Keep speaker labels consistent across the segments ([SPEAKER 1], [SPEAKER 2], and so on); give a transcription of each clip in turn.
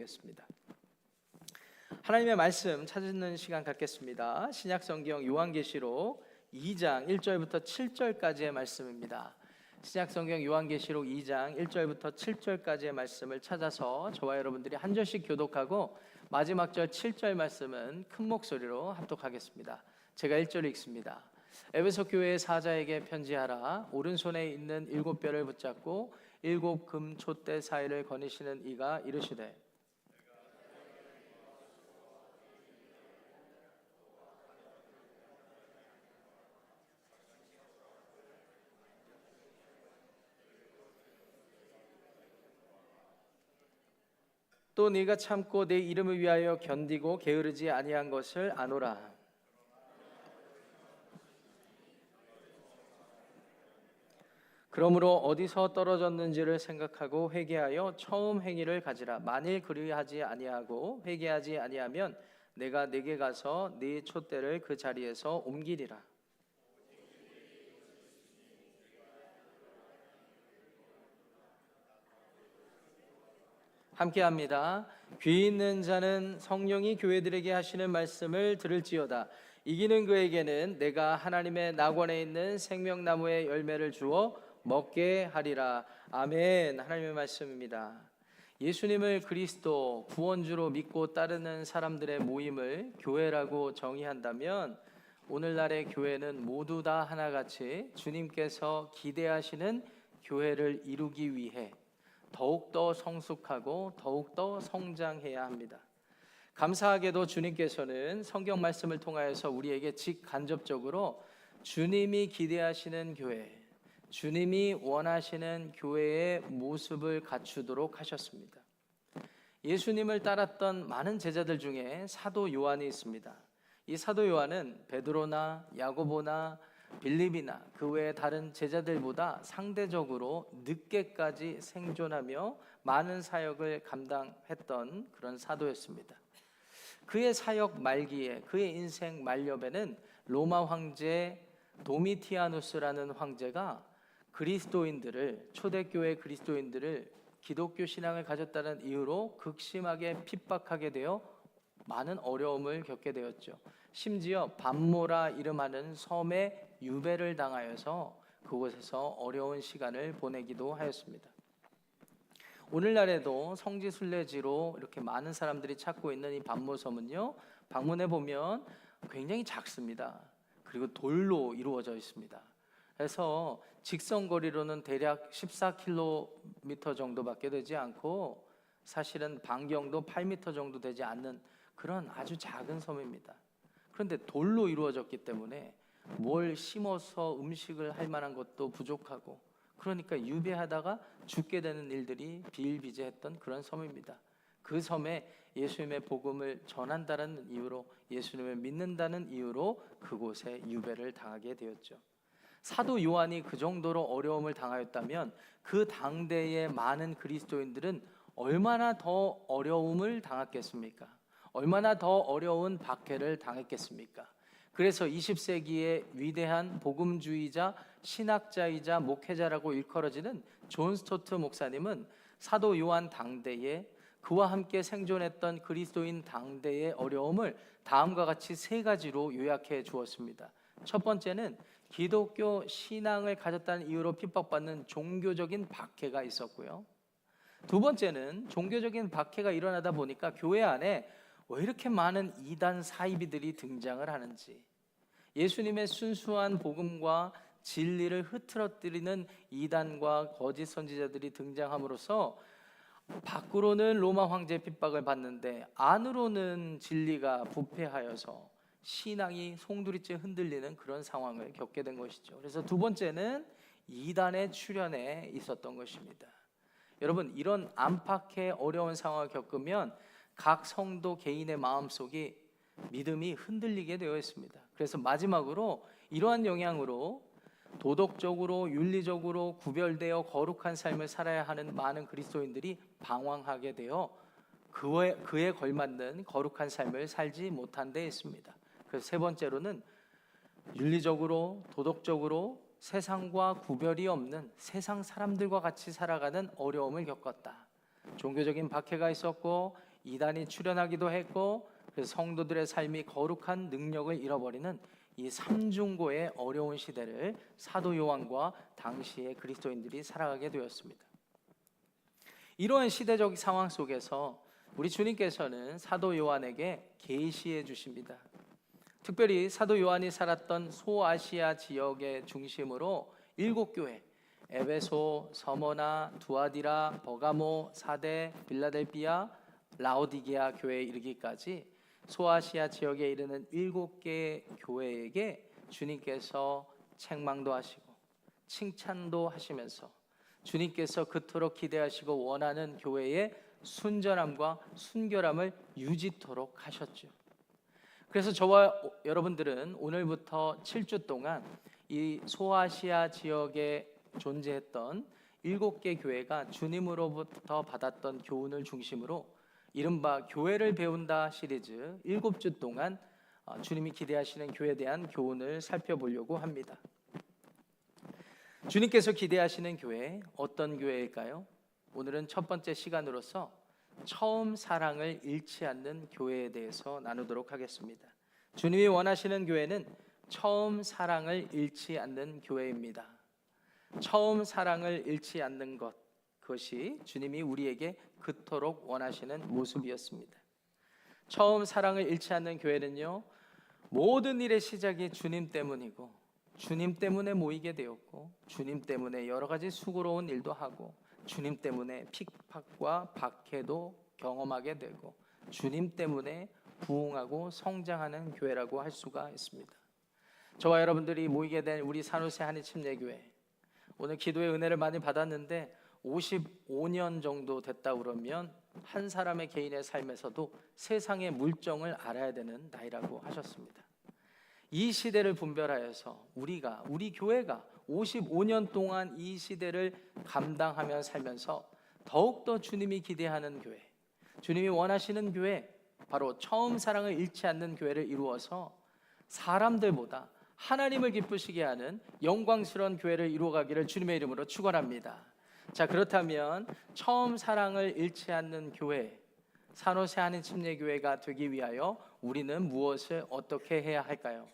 [SPEAKER 1] 겠습니다. 하나님의 말씀 찾는 시간 갖겠습니다. 신약성경 요한계시록 2장 1절부터 7절까지의 말씀입니다. 신약성경 요한계시록 2장 1절부터 7절까지의 말씀을 찾아서 저와 여러분들이 한 절씩 교독하고 마지막 절 7절 말씀은 큰 목소리로 합독하겠습니다. 제가 1절을 읽습니다. 에베소 교회의 사자에게 편지하라. 오른손에 있는 7뼈를 붙잡고 7 금 촛대 사이를 거니시는 이가 이르시되 또 네가 참고 내 이름을 위하여 견디고 게으르지 아니한 것을 아노라. 그러므로 어디서 떨어졌는지를 생각하고 회개하여 처음 행위를 가지라. 만일 그리하지 아니하고 회개하지 아니하면 내가 네게 가서 네 촛대를 그 자리에서 옮기리라. 함께합니다. 귀 있는 자는 성령이 교회들에게 하시는 말씀을 들을지어다. 이기는 그에게는 내가 하나님의 낙원에 있는 생명나무의 열매를 주어 먹게 하리라. 아멘. 하나님의 말씀입니다. 예수님을 그리스도 구원주로 믿고 따르는 사람들의 모임을 교회라고 정의한다면 오늘날의 교회는 모두 다 하나같이 주님께서 기대하시는 교회를 이루기 위해 더욱더 성숙하고 더욱더 성장해야 합니다. 감사하게도 주님께서는 성경 말씀을 통하여서 우리에게 직간접적으로 주님이 기대하시는 교회, 주님이 원하시는 교회의 모습을 갖추도록 하셨습니다. 예수님을 따랐던 많은 제자들 중에 사도 요한이 있습니다. 이 사도 요한은 베드로나 야고보나 빌립이나 그 외의 다른 제자들보다 상대적으로 늦게까지 생존하며 많은 사역을 감당했던 그런 사도였습니다. 그의 사역 말기에, 그의 인생 말년에는 로마 황제 도미티아누스라는 황제가 그리스도인들을, 초대교회 그리스도인들을 기독교 신앙을 가졌다는 이유로 극심하게 핍박하게 되어 많은 어려움을 겪게 되었죠. 심지어 밤모라 이름하는 섬에 유배를 당하여서 그곳에서 어려운 시간을 보내기도 하였습니다. 오늘날에도 성지 순례지로 이렇게 많은 사람들이 찾고 있는 이 밤모섬은요, 방문해 보면 굉장히 작습니다. 그리고 돌로 이루어져 있습니다. 그래서 직선거리로는 대략 14km 정도밖에 되지 않고 사실은 반경도 8m 정도 되지 않는 그런 아주 작은 섬입니다. 그런데 돌로 이루어졌기 때문에 뭘 심어서 음식을 할 만한 것도 부족하고, 그러니까 유배하다가 죽게 되는 일들이 비일비재했던 그런 섬입니다. 그 섬에 예수님의 복음을 전한다는 이유로, 예수님을 믿는다는 이유로 그곳에 유배를 당하게 되었죠. 사도 요한이 그 정도로 어려움을 당하였다면 그 당대의 많은 그리스도인들은 얼마나 더 어려움을 당했겠습니까? 얼마나 더 어려운 박해를 당했겠습니까? 그래서 20세기의 위대한 복음주의자, 신학자이자 목회자라고 일컬어지는 존 스토트 목사님은 사도 요한 당대에 그와 함께 생존했던 그리스도인 당대의 어려움을 다음과 같이 3가지로 요약해 주었습니다. 첫 번째는 기독교 신앙을 가졌다는 이유로 핍박받는 종교적인 박해가 있었고요. 두 번째는 종교적인 박해가 일어나다 보니까 교회 안에 왜 이렇게 많은 이단 사이비들이 등장을 하는지, 예수님의 순수한 복음과 진리를 흐트러뜨리는 이단과 거짓 선지자들이 등장함으로써 밖으로는 로마 황제 핍박을 받는데 안으로는 진리가 부패하여서 신앙이 송두리째 흔들리는 그런 상황을 겪게 된 것이죠. 그래서 두 번째는 이단의 출현에 있었던 것입니다. 여러분, 이런 안팎의 어려운 상황을 겪으면 각 성도 개인의 마음속이 믿음이 흔들리게 되어 있습니다. 그래서 마지막으로 이러한 영향으로 도덕적으로 윤리적으로 구별되어 거룩한 삶을 살아야 하는 많은 그리스도인들이 방황하게 되어 그에 걸맞는 거룩한 삶을 살지 못한 데 있습니다. 그래서 세 번째로는 윤리적으로 도덕적으로 세상과 구별이 없는 세상 사람들과 같이 살아가는 어려움을 겪었다. 종교적인 박해가 있었고 이단이 출현하기도 했고, 그래서 성도들의 삶이 거룩한 능력을 잃어버리는 이 삼중고의 어려운 시대를 사도 요한과 당시의 그리스도인들이 살아가게 되었습니다. 이러한 시대적 상황 속에서 우리 주님께서는 사도 요한에게 계시해 주십니다. 특별히 사도 요한이 살았던 소아시아 지역의 중심으로 7교회, 에베소, 서머나, 두아디라, 버가모, 사데, 빌라델비아, 라오디게아 교회에 이르기까지 소아시아 지역에 이르는 7개 교회에게 주님께서 책망도 하시고 칭찬도 하시면서 주님께서 그토록 기대하시고 원하는 교회의 순전함과 순결함을 유지토록 하셨죠. 그래서 저와 여러분들은 오늘부터 7주 동안 이 소아시아 지역에 존재했던 7개 교회가 주님으로부터 받았던 교훈을 중심으로 이른바 교회를 배운다 시리즈 7주 동안 주님이 기대하시는 교회에 대한 교훈을 살펴보려고 합니다. 주님께서 기대하시는 교회, 어떤 교회일까요? 오늘은 첫 번째 시간으로서 처음 사랑을 잃지 않는 교회에 대해서 나누도록 하겠습니다. 주님이 원하시는 교회는 처음 사랑을 잃지 않는 교회입니다. 처음 사랑을 잃지 않는 것, 그것이 주님이 우리에게 그토록 원하시는 모습이었습니다. 처음 사랑을 잃지 않는 교회는요, 모든 일의 시작이 주님 때문이고 주님 때문에 모이게 되었고 주님 때문에 여러 가지 수고로운 일도 하고 주님 때문에 핍박과 박해도 경험하게 되고 주님 때문에 부흥하고 성장하는 교회라고 할 수가 있습니다. 저와 여러분들이 모이게 된 우리 산호세 한인침례교회, 오늘 기도의 은혜를 많이 받았는데 55년 정도 됐다 그러면 한 사람의 개인의 삶에서도 세상의 물정을 알아야 되는 나이라고 하셨습니다. 이 시대를 분별하여서 우리 교회가 55년 동안 이 시대를 감당하며 살면서 더욱더 주님이 기대하는 교회, 주님이 원하시는 교회, 바로 처음 사랑을 잃지 않는 교회를 이루어서 사람들보다 하나님을 기쁘시게 하는 영광스러운 교회를 이루어가기를 주님의 이름으로 축원합니다. 자, 그렇다면 처음 사랑을 잃지 않는 교회, 산호세 한인침례교회가 되기 위하여 우리는 무엇을 어떻게 해야 할까요?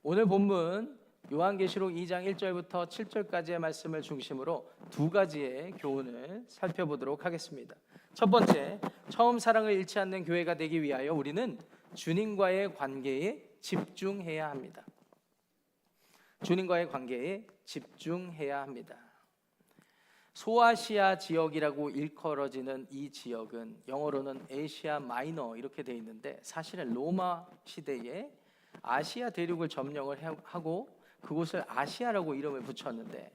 [SPEAKER 1] 오늘 본문 요한계시록 2장 1절부터 7절까지의 말씀을 중심으로 두 가지의 교훈을 살펴보도록 하겠습니다. 첫 번째, 처음 사랑을 잃지 않는 교회가 되기 위하여 우리는 주님과의 관계에 집중해야 합니다. 주님과의 관계에 집중해야 합니다. 소아시아 지역이라고 일컬어지는 이 지역은 영어로는 에시아 마이너 이렇게 되어 있는데, 사실은 로마 시대에 아시아 대륙을 점령을 하고 그곳을 아시아라고 이름을 붙였는데,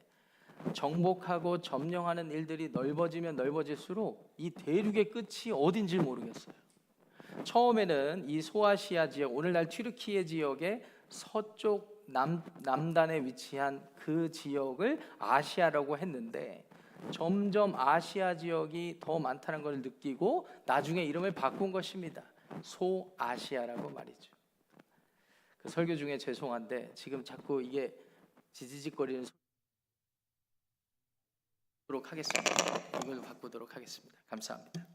[SPEAKER 1] 정복하고 점령하는 일들이 넓어지면 넓어질수록 이 대륙의 끝이 어딘지 모르겠어요. 처음에는 이 소아시아 지역, 오늘날 튀르키예 지역의 서쪽 남단에 위치한 그 지역을 아시아라고 했는데, 점점 아시아 지역이 더 많다는 걸 느끼고 나중에 이름을 바꾼 것입니다. 소아시아라고 말이죠. 그 설교 중에 죄송한데 지금 자꾸 이게 지지직거리는 소리로 하겠습니다. 이걸로 바꾸도록 하겠습니다. 감사합니다.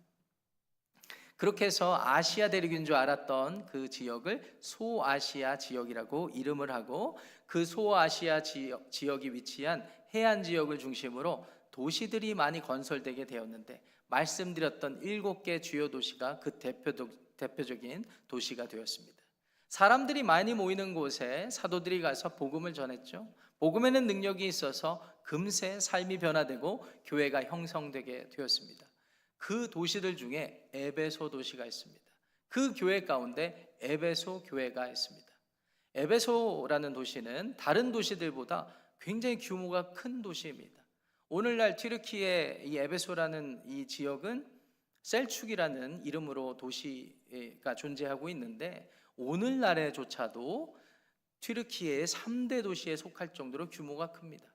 [SPEAKER 1] 그렇게 해서 아시아 대륙인 줄 알았던 그 지역을 소아시아 지역이라고 이름을 하고, 그 소아시아 지역이 위치한 해안 지역을 중심으로 도시들이 많이 건설되게 되었는데, 말씀드렸던 7개 주요 도시가 그 대표적인 도시가 되었습니다. 사람들이 많이 모이는 곳에 사도들이 가서 복음을 전했죠. 복음에는 능력이 있어서 금세 삶이 변화되고 교회가 형성되게 되었습니다. 그 도시들 중에 에베소 도시가 있습니다. 그 교회 가운데 에베소 교회가 있습니다. 에베소라는 도시는 다른 도시들보다 굉장히 규모가 큰 도시입니다. 오늘날 튀르키예 이 에베소라는 이 지역은 셀축이라는 이름으로 도시가 존재하고 있는데, 오늘날에조차도 튀르키예의 3대 도시에 속할 정도로 규모가 큽니다.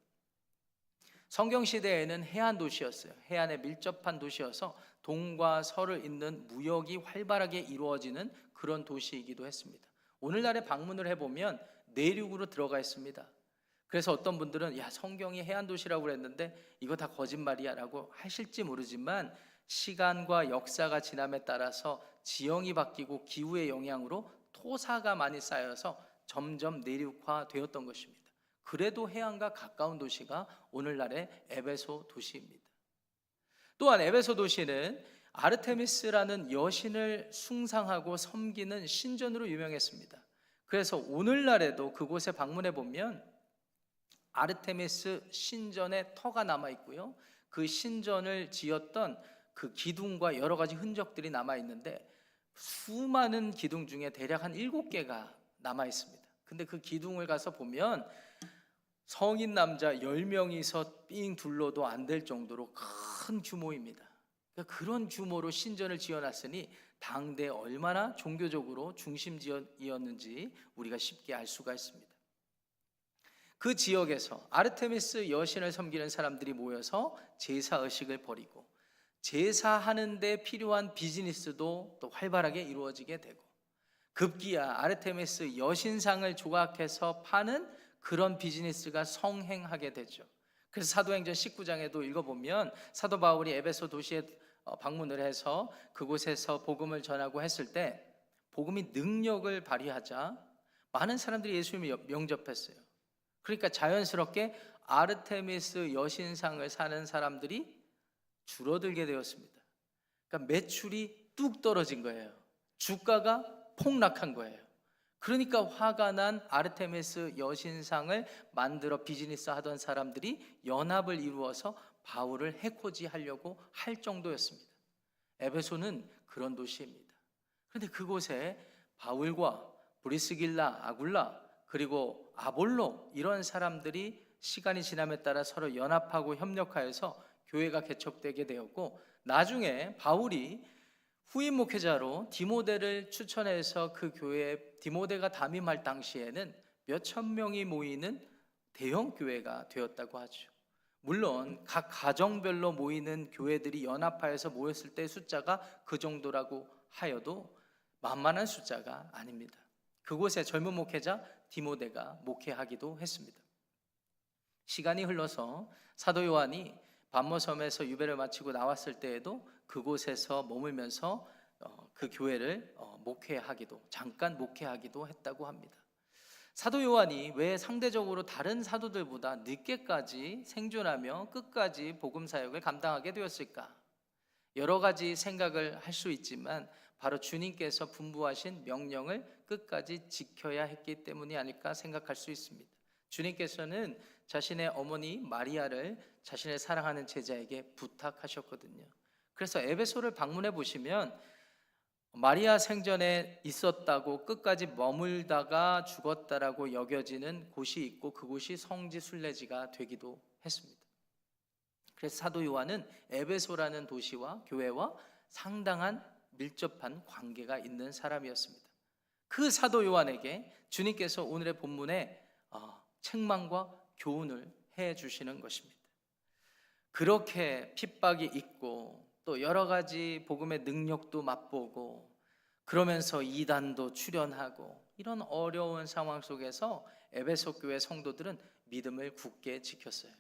[SPEAKER 1] 성경시대에는 해안 도시였어요. 해안에 밀접한 도시여서 동과 서를 잇는 무역이 활발하게 이루어지는 그런 도시이기도 했습니다. 오늘날에 방문을 해보면 내륙으로 들어가 있습니다. 그래서 어떤 분들은 야, 성경이 해안 도시라고 그랬는데 이거 다 거짓말이야 라고 하실지 모르지만, 시간과 역사가 지남에 따라서 지형이 바뀌고 기후의 영향으로 토사가 많이 쌓여서 점점 내륙화되었던 것입니다. 그래도 해안과 가까운 도시가 오늘날의 에베소 도시입니다. 또한 에베소 도시는 아르테미스라는 여신을 숭상하고 섬기는 신전으로 유명했습니다. 그래서 오늘날에도 그곳에 방문해 보면 아르테미스 신전의 터가 남아 있고요, 그 신전을 지었던 그 기둥과 여러 가지 흔적들이 남아 있는데 수많은 기둥 중에 대략 한 7개가 남아 있습니다. 근데 그 기둥을 가서 보면 성인 남자 10명이서 삥 둘러도 안 될 정도로 큰 규모입니다. 그러니까 그런 규모로 신전을 지어놨으니 당대 얼마나 종교적으로 중심지였는지 우리가 쉽게 알 수가 있습니다. 그 지역에서 아르테미스 여신을 섬기는 사람들이 모여서 제사의식을 벌이고 제사하는 데 필요한 비즈니스도 또 활발하게 이루어지게 되고 급기야 아르테미스 여신상을 조각해서 파는 그런 비즈니스가 성행하게 되죠. 그래서 사도행전 19장에도 읽어보면 사도 바울이 에베소 도시에 방문을 해서 그곳에서 복음을 전하고 했을 때 복음이 능력을 발휘하자 많은 사람들이 예수님을 영접했어요. 그러니까 자연스럽게 아르테미스 여신상을 사는 사람들이 줄어들게 되었습니다. 그러니까 매출이 뚝 떨어진 거예요. 주가가 폭락한 거예요. 그러니까 화가 난 아르테미스 여신상을 만들어 비즈니스 하던 사람들이 연합을 이루어서 바울을 해코지하려고 할 정도였습니다. 에베소는 그런 도시입니다. 그런데 그곳에 바울과 브리스길라, 아굴라, 그리고 아볼로 이런 사람들이 시간이 지남에 따라 서로 연합하고 협력하여서 교회가 개척되게 되었고, 나중에 바울이 후임 목회자로 디모데를 추천해서 그 교회에 디모데가 담임할 당시에는 몇천 명이 모이는 대형 교회가 되었다고 하죠. 물론 각 가정별로 모이는 교회들이 연합하여서 모였을 때 숫자가 그 정도라고 하여도 만만한 숫자가 아닙니다. 그곳에 젊은 목회자 디모데가 목회하기도 했습니다. 시간이 흘러서 사도 요한이 반모섬에서 유배를 마치고 나왔을 때에도 그곳에서 머물면서 그 교회를 잠깐 목회하기도 했다고 합니다. 사도 요한이 왜 상대적으로 다른 사도들보다 늦게까지 생존하며 끝까지 복음 사역을 감당하게 되었을까? 여러 가지 생각을 할 수 있지만 바로 주님께서 분부하신 명령을 끝까지 지켜야 했기 때문이 아닐까 생각할 수 있습니다. 주님께서는 자신의 어머니 마리아를 자신의 사랑하는 제자에게 부탁하셨거든요. 그래서 에베소를 방문해 보시면 마리아 생전에 있었다고 끝까지 머물다가 죽었다라고 여겨지는 곳이 있고 그곳이 성지 순례지가 되기도 했습니다. 그래서 사도 요한은 에베소라는 도시와 교회와 상당한 밀접한 관계가 있는 사람이었습니다. 그 사도 요한에게 주님께서 오늘의 본문에 책망과 교훈을 해 주시는 것입니다. 그렇게 핍박이 있고 또 여러 가지 복음의 능력도 맛보고 그러면서 이단도 출현하고 이런 어려운 상황 속에서 에베소 교회 성도들은 믿음을 굳게 지켰어요.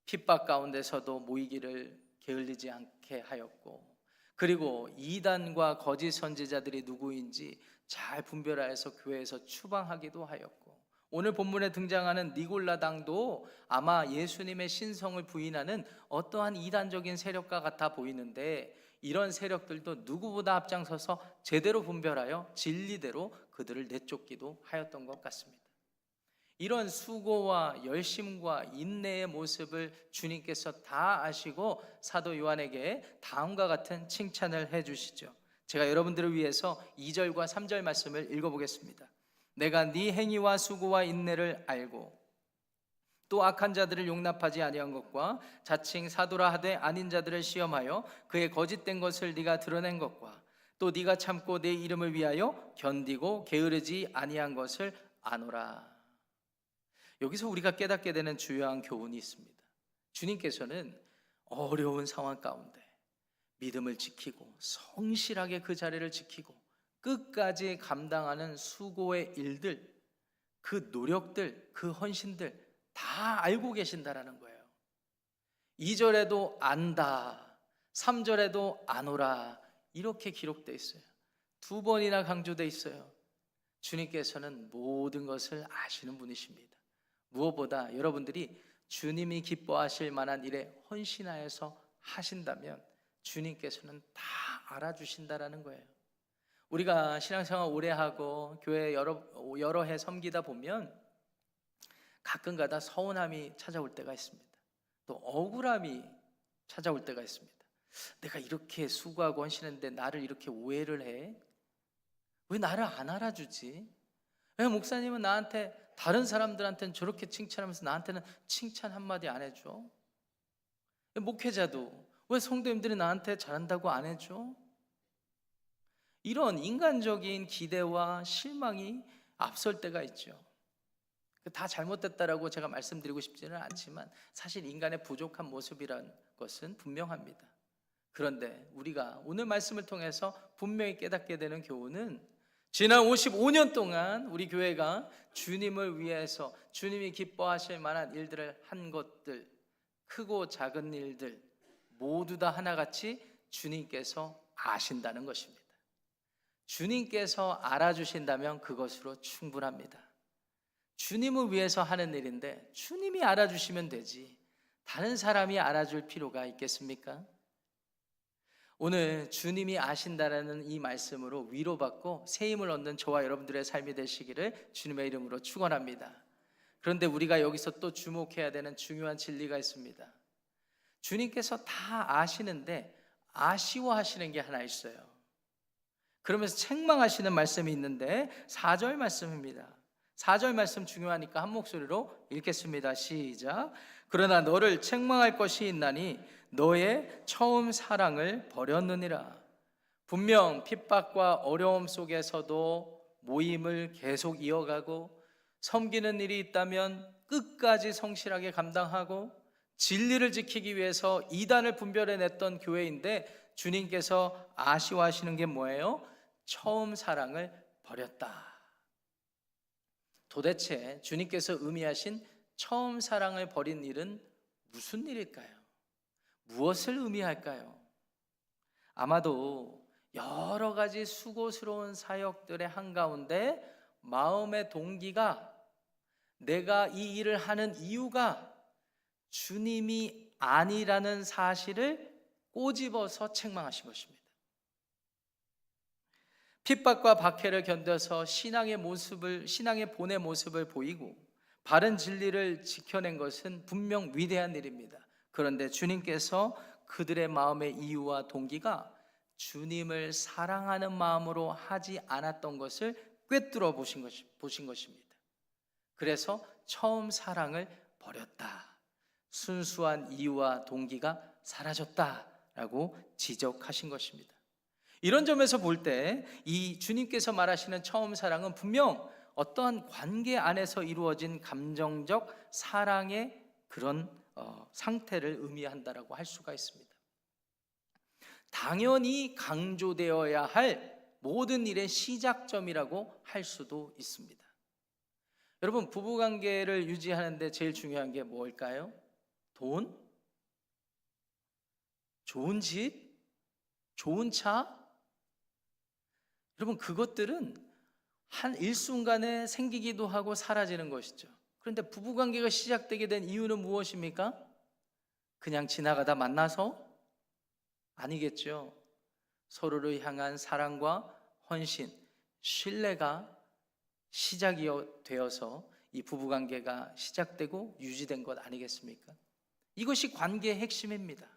[SPEAKER 1] 핍박 가운데서도 모이기를 게을리지 않게 하였고, 그리고 이단과 거짓 선지자들이 누구인지 잘 분별하여서 교회에서 추방하기도 하였고, 오늘 본문에 등장하는 니골라당도 아마 예수님의 신성을 부인하는 어떠한 이단적인 세력과 같아 보이는데, 이런 세력들도 누구보다 앞장서서 제대로 분별하여 진리대로 그들을 내쫓기도 하였던 것 같습니다. 이런 수고와 열심과 인내의 모습을 주님께서 다 아시고 사도 요한에게 다음과 같은 칭찬을 해주시죠. 제가 여러분들을 위해서 2절과 3절 말씀을 읽어보겠습니다. 내가 네 행위와 수고와 인내를 알고 또 악한 자들을 용납하지 아니한 것과 자칭 사도라 하되 아닌 자들을 시험하여 그의 거짓된 것을 네가 드러낸 것과 또 네가 참고 내 이름을 위하여 견디고 게으르지 아니한 것을 아노라. 여기서 우리가 깨닫게 되는 주요한 교훈이 있습니다. 주님께서는 어려운 상황 가운데 믿음을 지키고 성실하게 그 자리를 지키고 끝까지 감당하는 수고의 일들, 그 노력들, 그 헌신들 다 알고 계신다라는 거예요. 2절에도 안다, 3절에도 안 오라 이렇게 기록되어 있어요. 2번이나 강조되어 있어요. 주님께서는 모든 것을 아시는 분이십니다. 무엇보다 여러분들이 주님이 기뻐하실 만한 일에 헌신하여서 하신다면 주님께서는 다 알아주신다라는 거예요. 우리가 신앙생활 오래 하고 교회 여러 해 섬기다 보면 가끔가다 서운함이 찾아올 때가 있습니다. 또 억울함이 찾아올 때가 있습니다. 내가 이렇게 수고하고 헌신했는데 나를 이렇게 오해를 해? 왜 나를 안 알아주지? 왜 목사님은 나한테 다른 사람들한테는 저렇게 칭찬하면서 나한테는 칭찬 한마디 안 해줘? 목회자도 왜 성도님들이 나한테 잘한다고 안 해줘? 이런 인간적인 기대와 실망이 앞설 때가 있죠. 다 잘못됐다라고 제가 말씀드리고 싶지는 않지만 사실 인간의 부족한 모습이란 것은 분명합니다. 그런데 우리가 오늘 말씀을 통해서 분명히 깨닫게 되는 교훈은 지난 55년 동안 우리 교회가 주님을 위해서 주님이 기뻐하실 만한 일들을 한 것들, 크고 작은 일들 모두 다 하나같이 주님께서 아신다는 것입니다. 주님께서 알아주신다면 그것으로 충분합니다. 주님을 위해서 하는 일인데 주님이 알아주시면 되지 다른 사람이 알아줄 필요가 있겠습니까? 오늘 주님이 아신다라는 이 말씀으로 위로받고 새 힘을 얻는 저와 여러분들의 삶이 되시기를 주님의 이름으로 축원합니다. 그런데 우리가 여기서 또 주목해야 되는 중요한 진리가 있습니다. 주님께서 다 아시는데 아쉬워하시는 게 하나 있어요. 그러면서 책망하시는 말씀이 있는데 4절 말씀입니다. 4절 말씀 중요하니까 한 목소리로 읽겠습니다. 시작. 그러나 너를 책망할 것이 있나니 너의 처음 사랑을 버렸느니라. 분명 핍박과 어려움 속에서도 모임을 계속 이어가고 섬기는 일이 있다면 끝까지 성실하게 감당하고 진리를 지키기 위해서 이단을 분별해냈던 교회인데 주님께서 아쉬워하시는 게 뭐예요? 처음 사랑을 버렸다. 도대체 주님께서 의미하신 처음 사랑을 버린 일은 무슨 일일까요? 무엇을 의미할까요? 아마도 여러 가지 수고스러운 사역들의 한가운데 마음의 동기가 내가 이 일을 하는 이유가 주님이 아니라는 사실을 꼬집어서 책망하신 것입니다. 핍박과 박해를 견뎌서 신앙의 본의 모습을 보이고 바른 진리를 지켜낸 것은 분명 위대한 일입니다. 그런데 주님께서 그들의 마음의 이유와 동기가 주님을 사랑하는 마음으로 하지 않았던 것을 꿰뚫어 보신 것입니다. 그래서 처음 사랑을 버렸다. 순수한 이유와 동기가 사라졌다라고 지적하신 것입니다. 이런 점에서 볼 때 이 주님께서 말하시는 처음 사랑은 분명 어떠한 관계 안에서 이루어진 감정적 사랑의 그런 상태를 의미한다라고 할 수가 있습니다. 당연히 강조되어야 할 모든 일의 시작점이라고 할 수도 있습니다. 여러분, 부부관계를 유지하는데 제일 중요한 게 뭘까요? 돈? 좋은 집? 좋은 차? 여러분, 그것들은 한 일순간에 생기기도 하고 사라지는 것이죠. 그런데 부부관계가 시작되게 된 이유는 무엇입니까? 그냥 지나가다 만나서? 아니겠죠. 서로를 향한 사랑과 헌신, 신뢰가 시작이 되어서 이 부부관계가 시작되고 유지된 것 아니겠습니까? 이것이 관계의 핵심입니다.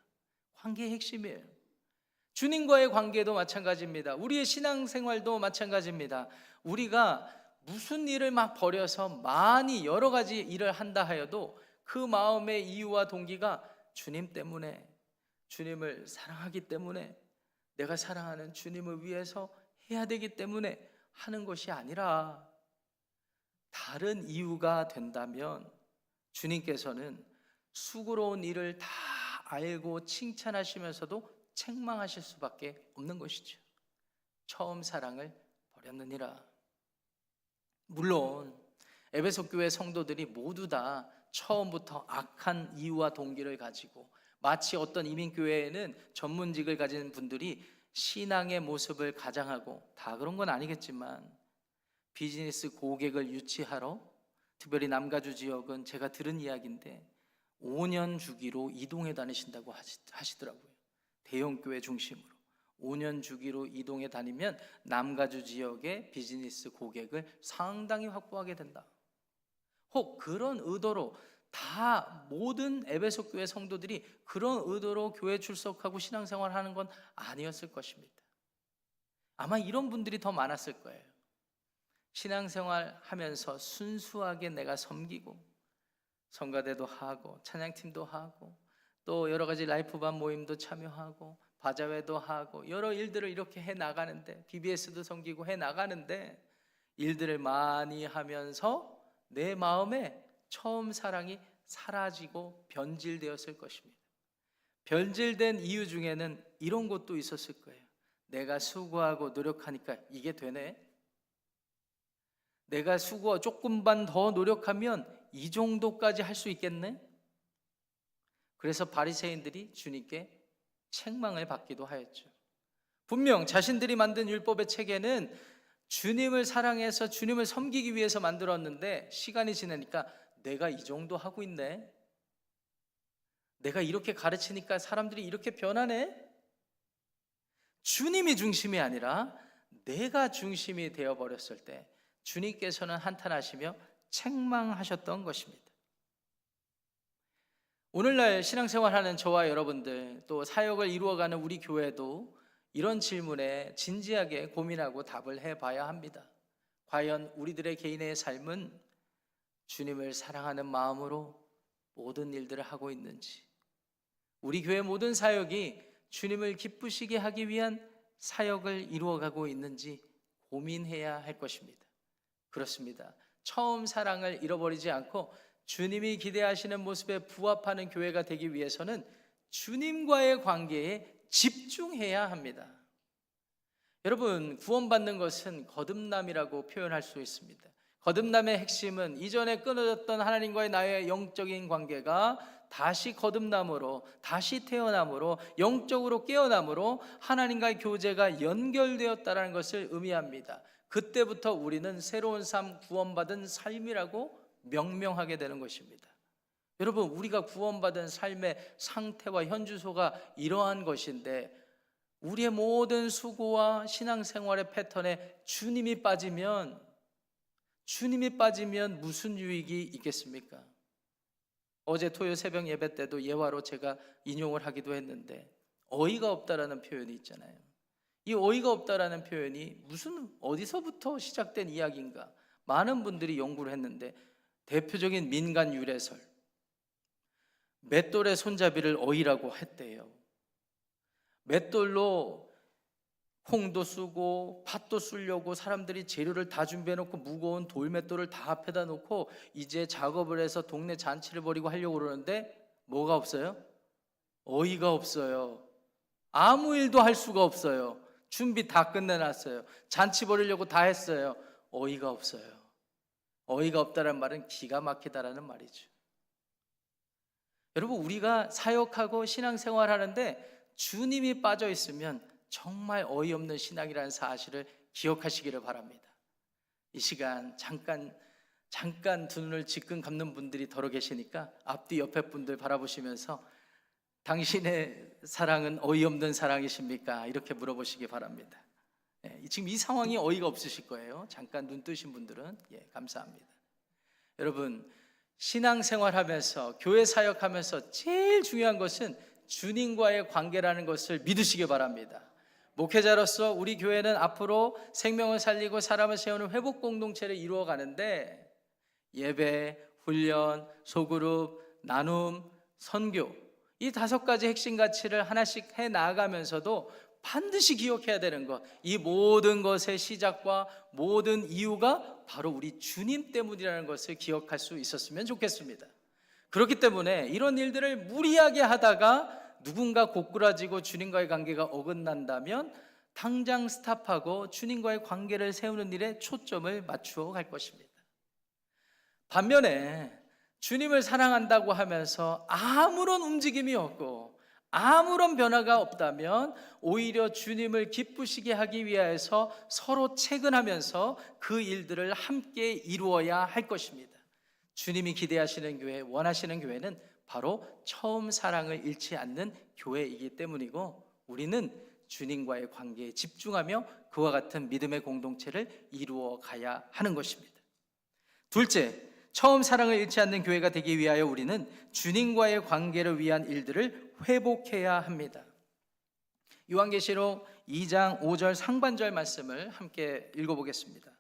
[SPEAKER 1] 관계의 핵심이에요. 주님과의 관계도 마찬가지입니다. 우리의 신앙생활도 마찬가지입니다. 우리가 무슨 일을 막 벌여서 많이 여러 가지 일을 한다 하여도 그 마음의 이유와 동기가 주님 때문에, 주님을 사랑하기 때문에, 내가 사랑하는 주님을 위해서 해야 되기 때문에 하는 것이 아니라 다른 이유가 된다면 주님께서는 수고로운 일을 다 알고 칭찬하시면서도 책망하실 수밖에 없는 것이죠. 처음 사랑을 버렸느니라. 물론 에베소 교회 성도들이 모두 다 처음부터 악한 이유와 동기를 가지고 마치 어떤 이민교회에는 전문직을 가진 분들이 신앙의 모습을 가장하고, 다 그런 건 아니겠지만 비즈니스 고객을 유치하러, 특별히 남가주 지역은 제가 들은 이야기인데 5년 주기로 이동해 다니신다고 하시더라고요. 대형교회 중심으로 5년 주기로 이동해 다니면 남가주 지역의 비즈니스 고객을 상당히 확보하게 된다. 혹 그런 의도로, 다 모든 에베소 교회 성도들이 그런 의도로 교회 출석하고 신앙생활하는 건 아니었을 것입니다. 아마 이런 분들이 더 많았을 거예요. 신앙생활 하면서 순수하게 내가 섬기고 성가대도 하고 찬양팀도 하고 또 여러 가지 라이프반 모임도 참여하고 바자회도 하고 여러 일들을 이렇게 해 나가는데, BBS도 섬기고 해 나가는데, 일들을 많이 하면서 내 마음에 처음 사랑이 사라지고 변질되었을 것입니다. 변질된 이유 중에는 이런 것도 있었을 거예요. 내가 수고하고 노력하니까 이게 되네. 내가 조금만 더 노력하면 이 정도까지 할 수 있겠네. 그래서 바리새인들이 주님께 책망을 받기도 하였죠. 분명 자신들이 만든 율법의 체계는 주님을 사랑해서 주님을 섬기기 위해서 만들었는데, 시간이 지나니까 내가 이 정도 하고 있네, 내가 이렇게 가르치니까 사람들이 이렇게 변하네. 주님이 중심이 아니라 내가 중심이 되어버렸을 때 주님께서는 한탄하시며 책망하셨던 것입니다. 오늘날 신앙생활하는 저와 여러분들, 또 사역을 이루어가는 우리 교회도 이런 질문에 진지하게 고민하고 답을 해봐야 합니다. 과연 우리들의 개인의 삶은 주님을 사랑하는 마음으로 모든 일들을 하고 있는지, 우리 교회 모든 사역이 주님을 기쁘시게 하기 위한 사역을 이루어가고 있는지 고민해야 할 것입니다. 그렇습니다. 처음 사랑을 잃어버리지 않고 주님이 기대하시는 모습에 부합하는 교회가 되기 위해서는 주님과의 관계에 집중해야 합니다. 여러분, 구원받는 것은 거듭남이라고 표현할 수 있습니다. 거듭남의 핵심은 이전에 끊어졌던 하나님과의 나의 영적인 관계가 다시 거듭남으로, 다시 태어남으로, 영적으로 깨어남으로 하나님과의 교제가 연결되었다는 것을 의미합니다. 그때부터 우리는 새로운 삶, 구원받은 삶이라고 명명하게 되는 것입니다. 여러분, 우리가 구원받은 삶의 상태와 현주소가 이러한 것인데, 우리의 모든 수고와 신앙생활의 패턴에 주님이 빠지면 무슨 유익이 있겠습니까? 어제 토요 새벽 예배 때도 예화로 제가 인용을 하기도 했는데, 어이가 없다라는 표현이 있잖아요. 이 어이가 없다라는 표현이 어디서부터 시작된 이야기인가? 많은 분들이 연구를 했는데, 대표적인 민간 유래설, 맷돌의 손잡이를 어이라고 했대요. 맷돌로 콩도 쓰고 팥도 쓰려고 사람들이 재료를 다 준비해놓고 무거운 돌맷돌을 다 앞에다 놓고 이제 작업을 해서 동네 잔치를 벌이고 하려고 그러는데 뭐가 없어요? 어이가 없어요. 아무 일도 할 수가 없어요. 준비 다 끝내놨어요. 잔치 벌이려고 다 했어요. 어이가 없어요. 어이가 없다는 말은 기가 막히다라는 말이죠. 여러분, 우리가 사역하고 신앙생활하는데 주님이 빠져 있으면 정말 어이없는 신앙이라는 사실을 기억하시기를 바랍니다. 이 시간 잠깐 두 눈을 지끈 감는 분들이 더러 계시니까 앞뒤 옆에 분들 바라보시면서 당신의 사랑은 어이없는 사랑이십니까? 이렇게 물어보시기 바랍니다. 지금 이 상황이 어이가 없으실 거예요. 잠깐 눈 뜨신 분들은. 감사합니다. 여러분, 신앙생활하면서 교회 사역하면서 제일 중요한 것은 주님과의 관계라는 것을 믿으시기 바랍니다. 목회자로서 우리 교회는 앞으로 생명을 살리고 사람을 세우는 회복 공동체를 이루어가는데, 예배, 훈련, 소그룹, 나눔, 선교, 이 5가지 핵심 가치를 하나씩 해 나아가면서도 반드시 기억해야 되는 것, 이 모든 것의 시작과 모든 이유가 바로 우리 주님 때문이라는 것을 기억할 수 있었으면 좋겠습니다. 그렇기 때문에 이런 일들을 무리하게 하다가 누군가 고꾸라지고 주님과의 관계가 어긋난다면 당장 스탑하고 주님과의 관계를 세우는 일에 초점을 맞추어 갈 것입니다. 반면에 주님을 사랑한다고 하면서 아무런 움직임이 없고 아무런 변화가 없다면 오히려 주님을 기쁘시게 하기 위하여서 서로 채근하면서 그 일들을 함께 이루어야 할 것입니다. 주님이 기대하시는 교회, 원하시는 교회는 바로 처음 사랑을 잃지 않는 교회이기 때문이고, 우리는 주님과의 관계에 집중하며 그와 같은 믿음의 공동체를 이루어 가야 하는 것입니다. 둘째, 처음 사랑을 잃지 않는 교회가 되기 위하여 우리는 주님과의 관계를 위한 일들을 회복해야 합니다. 요한계시록 2장 5절 상반절 말씀을 함께 읽어보겠습니다.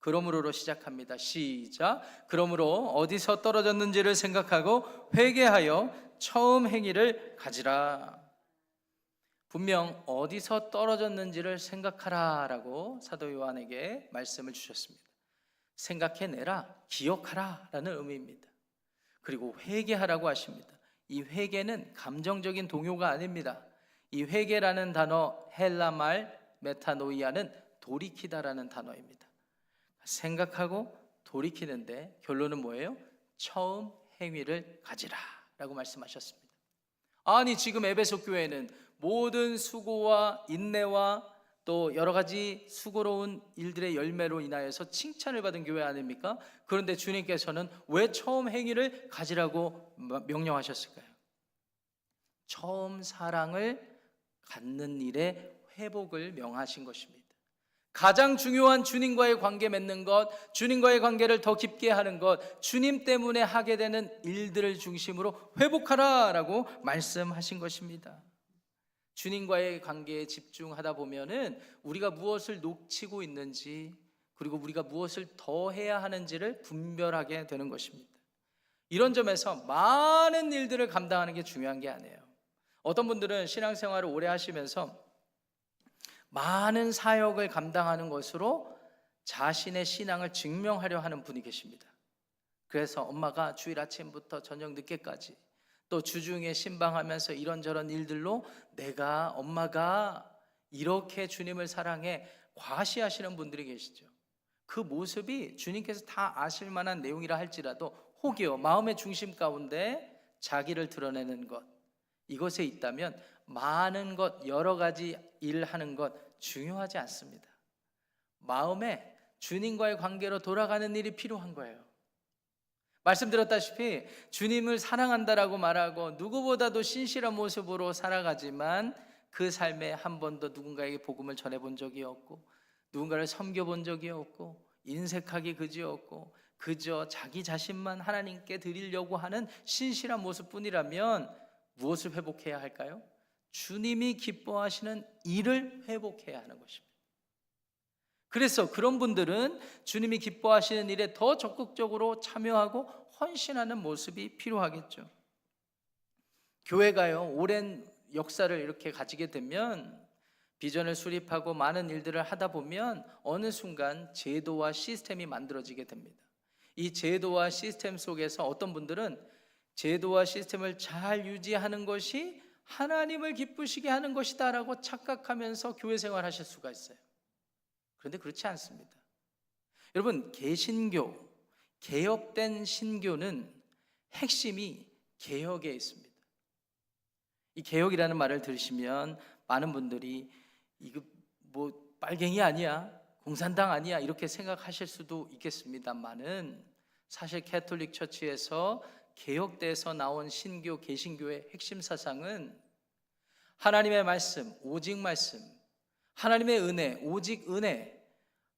[SPEAKER 1] 그러므로로 시작합니다. 시작. 그러므로 어디서 떨어졌는지를 생각하고 회개하여 처음 행위를 가지라. 분명 어디서 떨어졌는지를 생각하라 라고 사도 요한에게 말씀을 주셨습니다. 생각해내라, 기억하라 라는 의미입니다. 그리고 회개하라고 하십니다. 이 회개는 감정적인 동요가 아닙니다. 이 회개라는 단어, 헬라 말 메타노이아는 돌이키다라는 단어입니다. 생각하고 돌이키는데 결론은 뭐예요? 처음 행위를 가지라 라고 말씀하셨습니다. 아니, 지금 에베소 교회는 모든 수고와 인내와 또 여러 가지 수고로운 일들의 열매로 인하여서 칭찬을 받은 교회 아닙니까? 그런데 주님께서는 왜 처음 행위를 가지라고 명령하셨을까요? 처음 사랑을 갖는 일의 회복을 명하신 것입니다. 가장 중요한 주님과의 관계 맺는 것, 주님과의 관계를 더 깊게 하는 것, 주님 때문에 하게 되는 일들을 중심으로 회복하라라고 말씀하신 것입니다. 주님과의 관계에 집중하다 보면은 우리가 무엇을 놓치고 있는지, 그리고 우리가 무엇을 더 해야 하는지를 분별하게 되는 것입니다. 이런 점에서 많은 일들을 감당하는 게 중요한 게 아니에요. 어떤 분들은 신앙생활을 오래 하시면서 많은 사역을 감당하는 것으로 자신의 신앙을 증명하려 하는 분이 계십니다. 그래서 엄마가 주일 아침부터 저녁 늦게까지 또 주중에 신방하면서 이런저런 일들로 엄마가 이렇게 주님을 사랑해 과시하시는 분들이 계시죠. 그 모습이 주님께서 다 아실 만한 내용이라 할지라도 혹여 마음의 중심 가운데 자기를 드러내는 것, 이것에 있다면 많은 것, 여러 가지 일을 하는 것 중요하지 않습니다. 마음에 주님과의 관계로 돌아가는 일이 필요한 거예요. 말씀드렸다시피 주님을 사랑한다라고 말하고 누구보다도 신실한 모습으로 살아가지만 그 삶에 한 번도 누군가에게 복음을 전해본 적이 없고, 누군가를 섬겨본 적이 없고, 인색하기 그지없고, 그저 자기 자신만 하나님께 드리려고 하는 신실한 모습뿐이라면 무엇을 회복해야 할까요? 주님이 기뻐하시는 일을 회복해야 하는 것입니다. 그래서 그런 분들은 주님이 기뻐하시는 일에 더 적극적으로 참여하고 헌신하는 모습이 필요하겠죠. 교회가요, 오랜 역사를 이렇게 가지게 되면, 비전을 수립하고 많은 일들을 하다 보면 어느 순간 제도와 시스템이 만들어지게 됩니다. 이 제도와 시스템 속에서 어떤 분들은 제도와 시스템을 잘 유지하는 것이 하나님을 기쁘시게 하는 것이다 라고 착각하면서 교회 생활하실 수가 있어요. 그런데 그렇지 않습니다. 여러분, 개신교, 개혁된 신교는 핵심이 개혁에 있습니다. 이 개혁이라는 말을 들으시면 많은 분들이 이거 뭐 빨갱이 아니야, 공산당 아니야, 이렇게 생각하실 수도 있겠습니다만은, 사실 캐톨릭 처치에서 개혁돼서 나온 신교, 개신교의 핵심 사상은 하나님의 말씀, 오직 말씀, 하나님의 은혜, 오직 은혜,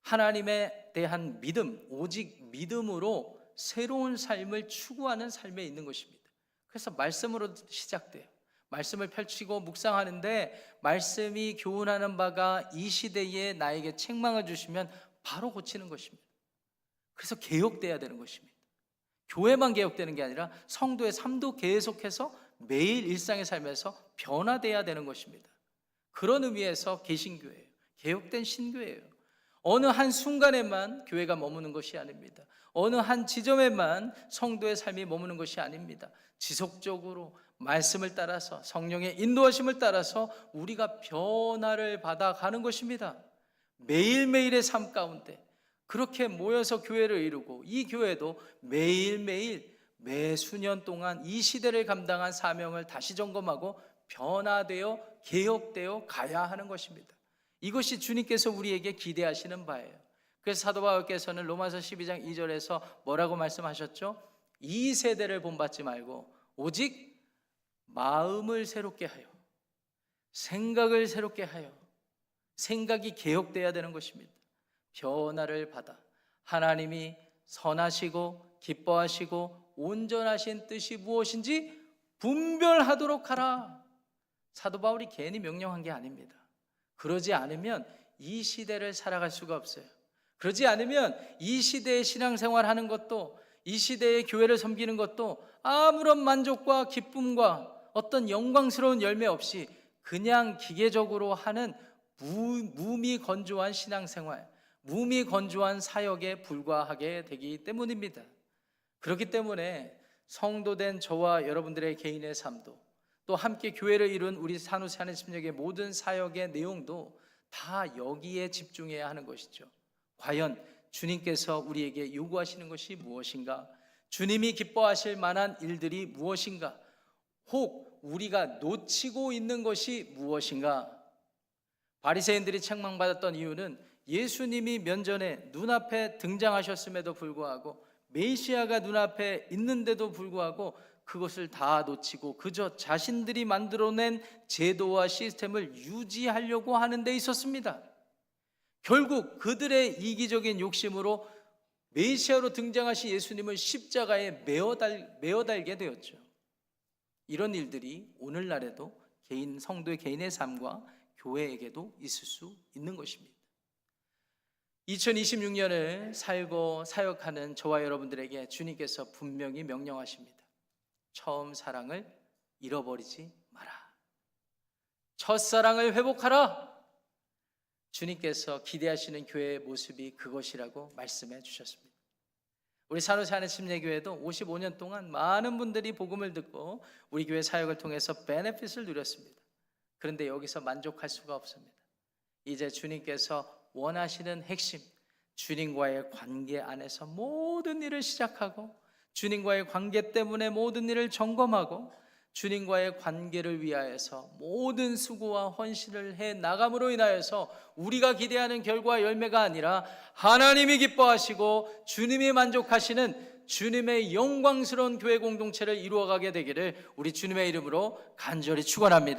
[SPEAKER 1] 하나님에 대한 믿음, 오직 믿음으로 새로운 삶을 추구하는 삶에 있는 것입니다. 그래서 말씀으로 시작돼요. 말씀을 펼치고 묵상하는데 말씀이 교훈하는 바가 이 시대에 나에게 책망을 주시면 바로 고치는 것입니다. 그래서 개혁돼야 되는 것입니다. 교회만 개혁되는 게 아니라 성도의 삶도 계속해서 매일 일상의 삶에서 변화돼야 되는 것입니다. 그런 의미에서 개신교예요. 개혁된 신교예요. 어느 한 순간에만 교회가 머무는 것이 아닙니다. 어느 한 지점에만 성도의 삶이 머무는 것이 아닙니다. 지속적으로 말씀을 따라서, 성령의 인도하심을 따라서 우리가 변화를 받아가는 것입니다. 매일매일의 삶 가운데 그렇게 모여서 교회를 이루고, 이 교회도 매일매일 매수년 동안 이 시대를 감당한 사명을 다시 점검하고 변화되어 개혁되어 가야 하는 것입니다. 이것이 주님께서 우리에게 기대하시는 바예요. 그래서 사도 바울께서는 로마서 12장 2절에서 뭐라고 말씀하셨죠? 이 세대를 본받지 말고 오직 마음을 새롭게 하여, 생각을 새롭게 하여, 생각이 개혁돼야 되는 것입니다. 변화를 받아 하나님이 선하시고 기뻐하시고 온전하신 뜻이 무엇인지 분별하도록 하라. 사도 바울이 괜히 명령한 게 아닙니다. 그러지 않으면 이 시대를 살아갈 수가 없어요. 그러지 않으면 이 시대의 신앙생활하는 것도, 이 시대의 교회를 섬기는 것도 아무런 만족과 기쁨과 어떤 영광스러운 열매 없이 그냥 기계적으로 하는 무미건조한 신앙생활, 무미건조한 사역에 불과하게 되기 때문입니다. 그렇기 때문에 성도된 저와 여러분들의 개인의 삶도, 또 함께 교회를 이룬 우리 산후세 하나님심역의 모든 사역의 내용도 다 여기에 집중해야 하는 것이죠. 과연 주님께서 우리에게 요구하시는 것이 무엇인가? 주님이 기뻐하실 만한 일들이 무엇인가? 혹 우리가 놓치고 있는 것이 무엇인가? 바리새인들이 책망받았던 이유는 예수님이 면전에 눈앞에 등장하셨음에도 불구하고, 메시아가 눈앞에 있는데도 불구하고 그것을 다 놓치고 그저 자신들이 만들어낸 제도와 시스템을 유지하려고 하는 데 있었습니다. 결국 그들의 이기적인 욕심으로 메시아로 등장하신 예수님을 십자가에 매어 달게 되었죠. 이런 일들이 오늘날에도 성도의 개인의 삶과 교회에게도 있을 수 있는 것입니다. 2026년을 살고 사역하는 저와 여러분들에게 주님께서 분명히 명령하십니다. 처음 사랑을 잃어버리지 마라. 첫사랑을 회복하라. 주님께서 기대하시는 교회의 모습이 그것이라고 말씀해 주셨습니다. 우리 산후세 하나님심예교회도 55년 동안 많은 분들이 복음을 듣고 우리 교회 사역을 통해서 베네핏을 누렸습니다. 그런데 여기서 만족할 수가 없습니다. 이제 주님께서 원하시는 핵심, 주님과의 관계 안에서 모든 일을 시작하고, 주님과의 관계 때문에 모든 일을 점검하고, 주님과의 관계를 위하여서 모든 수고와 헌신을 해 나감으로 인하여서 우리가 기대하는 결과 열매가 아니라 하나님이 기뻐하시고 주님이 만족하시는 주님의 영광스러운 교회 공동체를 이루어가게 되기를 우리 주님의 이름으로 간절히 축원합니다.